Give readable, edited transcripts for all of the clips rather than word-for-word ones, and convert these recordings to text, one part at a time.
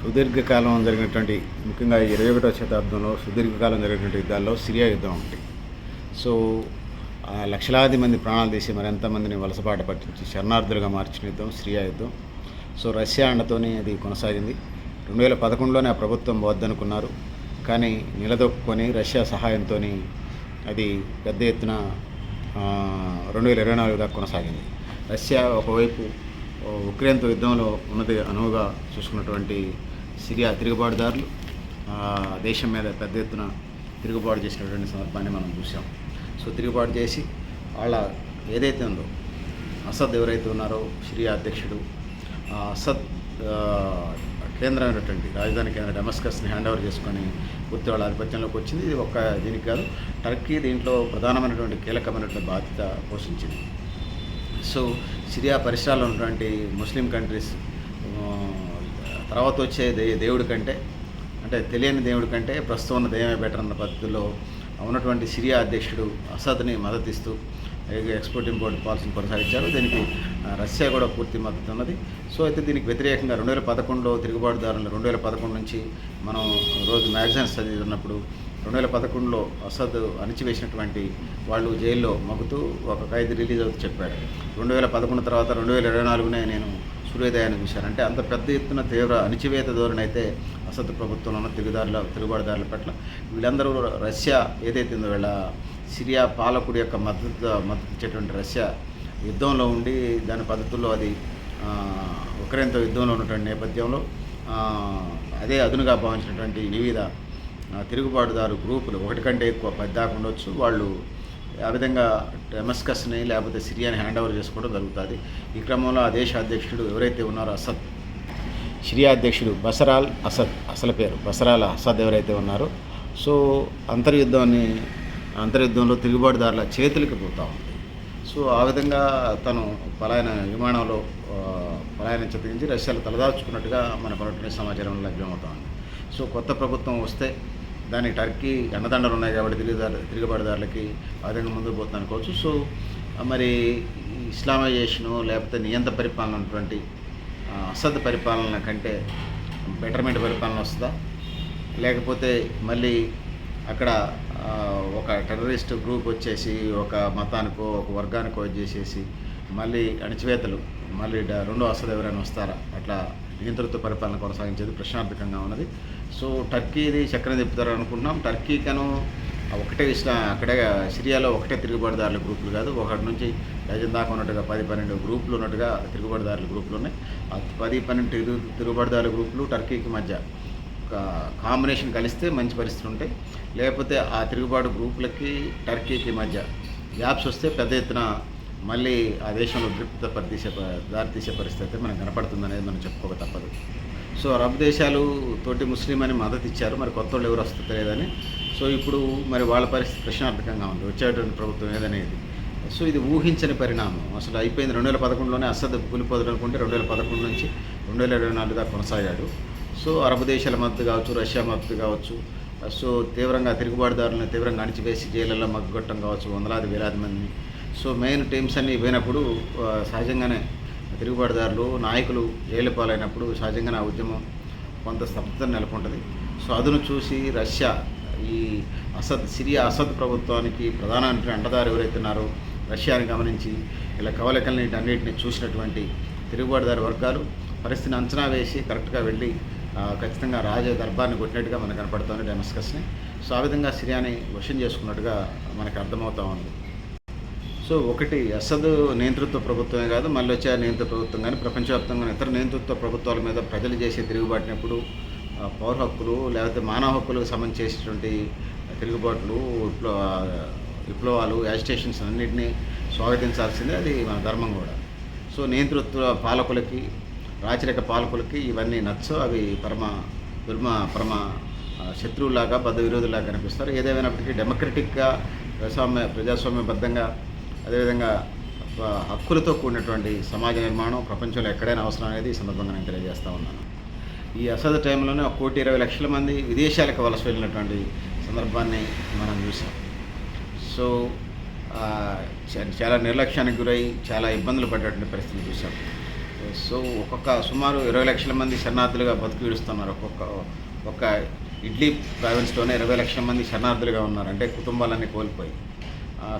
సుదీర్ఘకాలం జరిగినటువంటి ముఖ్యంగా 21వ శతాబ్దంలో సుదీర్ఘకాలం జరిగినటువంటి యుద్ధాల్లో సిరియా యుద్ధం ఒకటి. సో లక్షలాది మంది ప్రాణాలు తీసి మరెంతమందిని వలసపాట పట్టించి శరణార్థులుగా మార్చిన యుద్ధం సిరియా యుద్ధం. సో రష్యా అండతోనే అది కొనసాగింది. 2011లోనే ఆ ప్రభుత్వం వద్దనుకున్నారు, కానీ నిలదొక్కుని రష్యా సహాయంతో అది పెద్ద ఎత్తున 2024 దాకా కొనసాగింది. రష్యా ఒకవైపు ఉక్రెయిన్తో యుద్ధంలో ఉన్నది అనువుగా చూసుకున్నటువంటి సిరియా తిరుగుబాటుదారులు దేశం మీద పెద్ద ఎత్తున తిరుగుబాటు చేసినటువంటి సందర్భాన్ని మనం చూసాం. సో తిరుగుబాటు చేసి వాళ్ళ ఏదైతే ఉందో అసద్ ఎవరైతే ఉన్నారో సిరియా అధ్యక్షుడు అసద్ కేంద్రమైనటువంటి రాజధాని కేంద్ర డమస్కస్ని హ్యాండ్ ఓవర్ చేసుకొని పూర్తి వాళ్ళ ఆధిపత్యంలోకి వచ్చింది. ఇది ఒక్క దీనికి కాదు, టర్కీ దీంట్లో ప్రధానమైనటువంటి కీలకమైనటువంటి బాధ్యత పోషించింది. సో సిరియా పరిసరాల్లో ఉన్నటువంటి ముస్లిం కంట్రీస్ తర్వాత వచ్చే దేవుడి కంటే, అంటే తెలియని దేవుడి కంటే ప్రస్తుతం ఉన్న దైవమే బెటర్ అన్న పద్ధతిలో ఉన్నటువంటి సిరియా అధ్యక్షుడు అసద్ని మద్దతిస్తూ ఎక్స్పోర్ట్ ఇంపోర్ట్ పాలసీని కొనసాగించారు. దీనికి రష్యా కూడా పూర్తి మద్దతు ఉన్నది. సో అయితే దీనికి వ్యతిరేకంగా 2011లో తిరుగుబాటుదారులు 2011 నుంచి మనం రోజు మ్యాగజైన్స్ చదివినప్పుడు 2011లో అసద్ అణిచివేసినటువంటి వాళ్ళు జైల్లో మగ్గుతూ ఒక ఖైదీ రిలీజ్ అవుతూ చెప్పాడు. 2011 తర్వాత 2024నే నేను సూర్యోదయాన్ని చూశాను. అంటే అంత పెద్ద ఎత్తున తీవ్ర అణిచివేత ధోరణి అయితే అసద్ ప్రభుత్వంలో ఉన్న తిరుగుబాటుదారుల పట్ల వీళ్ళందరూ రష్యా ఏదైతే ఉందో వీళ్ళ సిరియా పాలకుడి యొక్క మద్దతు ఇచ్చేటువంటి రష్యా యుద్ధంలో ఉండి దాని పద్ధతుల్లో అది ఉక్రెయిన్తో యుద్ధంలో ఉన్నటువంటి నేపథ్యంలో అదే అదునుగా భావించినటువంటి వివిధ తిరుగుబాటుదారు గ్రూపులు ఒకటి కంటే ఎక్కువ 10 దాకా ఉండొచ్చు. వాళ్ళు ఆ విధంగా డమస్కస్ని లేకపోతే సిరియాని హ్యాండ్ ఓవర్ చేసుకోవడం జరుగుతుంది. ఈ క్రమంలో ఆ దేశ అధ్యక్షుడు ఎవరైతే ఉన్నారో అసద్, సిరియా అధ్యక్షుడు బషర్ అసద్, అసలు పేరు బషర్ అసద్ ఎవరైతే ఉన్నారో, సో అంతర్యుద్ధంలో తిరుగుబాటుదారుల చేతులకి పోతూ ఉంది. సో ఆ విధంగా తను విమానంలో పలాయనం చిత్రించి రష్యాలో తలదాచుకున్నట్టుగా మనకు ఉన్నటువంటి సమాచారం లభ్యమవుతా ఉంది. సో కొత్త ప్రభుత్వం వస్తే దానికి టర్కీ అండదండలు ఉన్నాయి కాబట్టి తిరుగుబాటుదారులకి ఆ విధంగా ముందుకు పోతుంది అనుకోవచ్చు. సో మరి ఇస్లామైజేషను లేకపోతే నియంత్ర పరిపాలన ఉన్నటువంటి అసద్ పరిపాలన కంటే బెటర్మెంట్ పరిపాలన వస్తుందా, లేకపోతే మళ్ళీ అక్కడ ఒక టెర్రరిస్ట్ గ్రూప్ వచ్చేసి ఒక మతానికో ఒక వర్గానికో చేసేసి మళ్ళీ అణచివేతలు మళ్ళీ రెండో అసద్ ఎవరైనా వస్తారా, అట్లా నియంతృత్వ పరిపాలన కొనసాగించేది ప్రశ్నార్థకంగా ఉన్నది. సో టర్కీది చక్రం తిప్పుతారు అనుకుంటున్నాం. టర్కీకను ఒకటే అక్కడే సిరియాలో ఒకటే తిరుగుబాటుదారుల గ్రూపులు కాదు, ఒకటి నుంచి డజన్ దాకా ఉన్నట్టుగా 10-12 గ్రూపులు ఉన్నట్టుగా తిరుగుబాటుదారుల గ్రూపులు ఉన్నాయి. ఆ 10-12 తిరుగుబాటుదారుల గ్రూపులు టర్కీకి మధ్య కాంబినేషన్ కలిస్తే మంచి పరిస్థితులు ఉంటాయి. లేకపోతే ఆ తిరుగుబాటు గ్రూపులకి టర్కీకి మధ్య గ్యాప్స్ వస్తే పెద్ద ఎత్తున మళ్ళీ ఆ దేశంలో ఉద్రిక్తత దారితీసే పరిస్థితి అయితే మనకు కనపడుతుందనేది మనం చెప్పుకోక తప్పదు. సో అరబ్ దేశాలు తోటి ముస్లిం అని మద్దతు ఇచ్చారు, మరి కొత్త వాళ్ళు ఎవరు వస్తుందో లేదని. సో ఇప్పుడు మరి వాళ్ళ పరిస్థితి ప్రశ్నార్థకంగా ఉంది, వచ్చేటువంటి ప్రభుత్వం ఏదనేది. సో ఇది ఊహించని పరిణామం అసలు అయిపోయింది. 2011లోనే అసద్ కూలిపోదు అనుకుంటే 2011 నుంచి 2024 దాకా కొనసాగాడు. సో అరబ్ దేశాల మద్దతు కావచ్చు, రష్యా మద్దతు కావచ్చు, సో తీవ్రంగా తిరుగుబాటుదారులను తీవ్రంగా అణిచివేసి జైళ్ళల్లో మగ్గొట్టడం కావచ్చు, వేలాది మందిని. సో మెయిన్ టీమ్స్ అన్నీ పోయినప్పుడు సహజంగానే తిరుగుబాటుదారులు నాయకులు జైలు పాలైనప్పుడు సహజంగానే ఆ ఉద్యమం కొంత స్తబ్దతను నెలకొంటుంది. సో అదును చూసి రష్యా ఈ సిరియా అసద్ ప్రభుత్వానికి ప్రధానమైన అండదారు ఎవరైతే ఉన్నారో రష్యాని గమనించి ఇలా కవలికల్ని అన్నింటినీ చూసినటువంటి తిరుగుబాటుదారు వర్గాలు పరిస్థితిని అంచనా వేసి కరెక్ట్గా వెళ్ళి ఖచ్చితంగా దర్బార్ని కొట్టినట్టుగా మనకు కనపడుతుంది డమస్కస్ని. సో ఆ విధంగా సిరియాని వశం చేసుకున్నట్టుగా మనకు అర్థమవుతూ ఉంది. సో ఒకటి అసద్ నియంతృత్వ ప్రభుత్వమే కాదు, మళ్ళీ వచ్చే నియంతృత్వ ప్రభుత్వం కానీ ప్రపంచవ్యాప్తంగా ఇతర నియంతృత్వ ప్రభుత్వాల మీద ప్రజలు చేసే తిరుగుబాటునప్పుడు పౌర హక్కులు లేకపోతే మానవ హక్కులకు సంబంధించి చేసేటువంటి తిరుగుబాట్లు, విప్లవాలు, యాజిటేషన్స్ అన్నింటినీ స్వాగతించాల్సిందే, అది మన ధర్మం కూడా. సో నియంతృత్వ పాలకులకి, రాచరిక పాలకులకి ఇవన్నీ నచ్చవు, అవి పరమ శత్రువులాగా బద్ధ విరోధులాగా కనిపిస్తారు. ఏదేమైనప్పటికీ డెమోక్రటిక్గా ప్రజాస్వామ్యబద్ధంగా అదేవిధంగా హక్కులతో కూడినటువంటి సమాజ నిర్మాణం ప్రపంచంలో ఎక్కడైనా అవసరం అనేది ఈ సందర్భంగా నేను తెలియజేస్తూ ఉన్నాను. ఈ అసద్ టైంలోనే 1,20,00,000 మంది విదేశాలకు వలస వెళ్ళినటువంటి సందర్భాన్ని మనం చూసాం. సో చాలా నిర్లక్ష్యానికి గురై చాలా ఇబ్బందులు పడేటువంటి పరిస్థితిని చూసాం. సో సుమారు 20 లక్షల మంది శరణార్థులుగా బతుకు ఈడుస్తున్నారు. ఒక్క ఇడ్లీ ప్రావిన్స్‌లోనే 20 లక్షల మంది శరణార్థులుగా ఉన్నారు. అంటే కుటుంబాలన్నీ కోల్పోయి.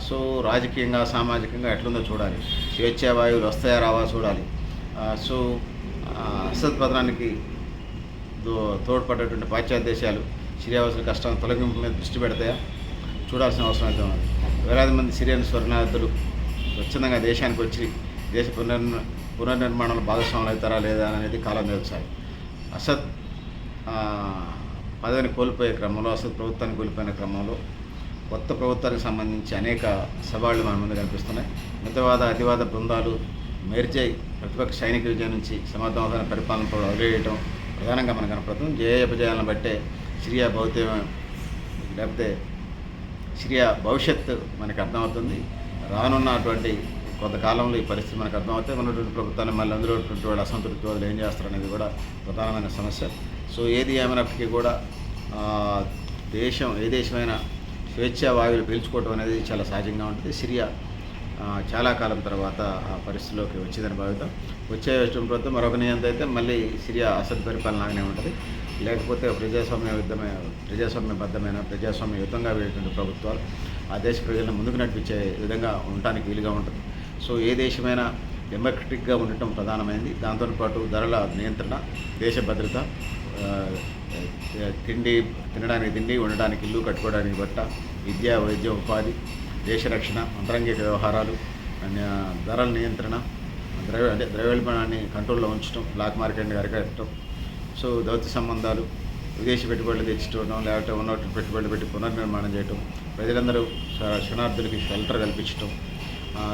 సో రాజకీయంగా, సామాజికంగా ఎట్లుందో చూడాలి. స్వేచ్ఛా వాయువులు వస్తాయా రావా చూడాలి. సో అసద్ పతనానికి తోడ్పడేటువంటి పాశ్చాత్య దేశాలు సిరియావాసుల కష్టాలను తొలగింపు మీద దృష్టి పెడతాయా చూడాల్సిన అవసరం అయితే ఉన్నది. వేలాది మంది సిరియన్ శరణార్థులు స్వచ్ఛందంగా దేశానికి వచ్చి దేశ పునర్నిర్మాణంలో భాగస్వాములు అవుతారా లేదా అనేది కాలం తెలుసాలి. అసద్ పదవిని కోల్పోయే క్రమంలో, అసద్ ప్రభుత్వాన్ని కోల్పోయిన క్రమంలో కొత్త ప్రభుత్వానికి సంబంధించి అనేక సవాళ్లు మన ముందు కనిపిస్తున్నాయి. మితవాద అతివాద బృందాలు మేర్జై ప్రతిపక్ష సైనిక విజయం నుంచి సమర్థవంతమైన పరిపాలనతో వదిలేయటం ప్రధానంగా మనకు కనపడుతుంది. జయాపజయాలను బట్టే సిరియా భౌత్యం లేకపోతే సిరియా భవిష్యత్తు మనకు అర్థమవుతుంది. రానున్నటువంటి కొంతకాలంలో ఈ పరిస్థితి మనకు అర్థమవుతాయి. ఉన్నటువంటి ప్రభుత్వాన్ని మళ్ళీ అందులో వాళ్ళు అసంతృప్తి వాళ్ళు ఏం చేస్తారనేది కూడా ప్రధానమైన సమస్య. సో ఏది ఏమైనప్పటికీ కూడా ఏ దేశమైనా స్వేచ్ఛా వాయువులు పీల్చుకోవడం అనేది చాలా సహజంగా ఉంటుంది. సిరియా చాలా కాలం తర్వాత ఆ పరిస్థితిలోకి వచ్చిందని భావిద్దాం. వచ్చే మరొక నియంత్రణ అయితే మళ్ళీ సిరియా అసద్ పరిపాలన లాగానే ఉంటుంది. లేకపోతే ప్రజాస్వామ్యబద్ధమైన ప్రజాస్వామ్యయుతంగా వెళ్ళేటువంటి ప్రభుత్వాలు ఆ దేశ ప్రజలను ముందుకు నడిపించే విధంగా ఉండటానికి వీలుగా ఉంటుంది. సో ఏ దేశమైనా డెమోక్రటిక్గా ఉండటం ప్రధానమైంది. దాంతోపాటు ధరల నియంత్రణ, దేశ భద్రత, తినడానికి తిండి, ఉండడానికి ఇల్లు, కట్టుకోవడానికి బట్ట, విద్య, వైద్య, ఉపాధి, దేశ రక్షణ, అంతరంగిక వ్యవహారాలు, ధరల నియంత్రణ, ద్రవ్యోల్బణాన్ని కంట్రోల్లో ఉంచడం, బ్లాక్ మార్కెట్ని అరికట్టడం, సో దౌత్య సంబంధాలు, విదేశీ పెట్టుబడులు తెచ్చుకోవడం, లేకపోతే ఉన్నటువంటి పెట్టుబడులు పెట్టి పునర్నిర్మాణం చేయటం, ప్రజలందరూ శరణార్థులకి షెల్టర్ కల్పించడం,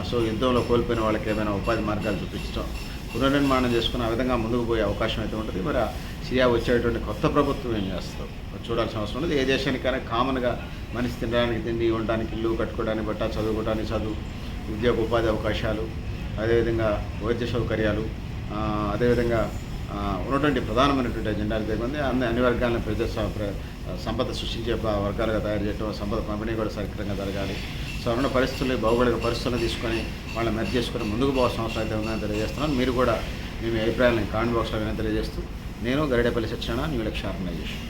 సో యుద్ధంలో కోల్పోయిన వాళ్ళకి ఏమైనా ఉపాధి మార్గాలు చూపించడం, పునర్నిర్మాణం చేసుకుని ఆ విధంగా ముందుకు పోయే అవకాశం అయితే ఉంటుంది. మరి సిరియా వచ్చేటువంటి కొత్త ప్రభుత్వం ఏం చేస్తాం చూడాల్సిన అవసరం ఉంది. ఏ దేశానికైనా కామన్గా మనిషి తినడానికి తిండి, ఉండడానికి ఇల్లు, కట్టుకోవడానికి బట్ట, చదువుకోవడానికి చదువు, ఉద్యోగ ఉపాధి అవకాశాలు, అదేవిధంగా వైద్య సౌకర్యాలు, అదేవిధంగా ఉన్నటువంటి ప్రధానమైనటువంటి ఎజెండాలు పేర్కొంది. అన్ని వర్గాలను సంపద సృష్టించే వర్గాలుగా తయారు చేయడం, సంపద పంపిణీ కూడా సక్రమంగా జరగాలి. సో ఉన్న పరిస్థితులు, భౌగోళిక పరిస్థితులను తీసుకొని వాళ్ళని మెర్జ్ చేసుకొని ముందుకు పోవాల్సిన అవసరం అయితే ఉందని తెలియజేస్తున్నాను. మీరు కూడా మీ అభిప్రాయాలను కామెంట్ బాక్స్లో తెలియజేస్తూ, నేను గరిడేపల్లి సత్యనారాయణ, న్యూ లక్ష్య ఆర్గనైజేషన్.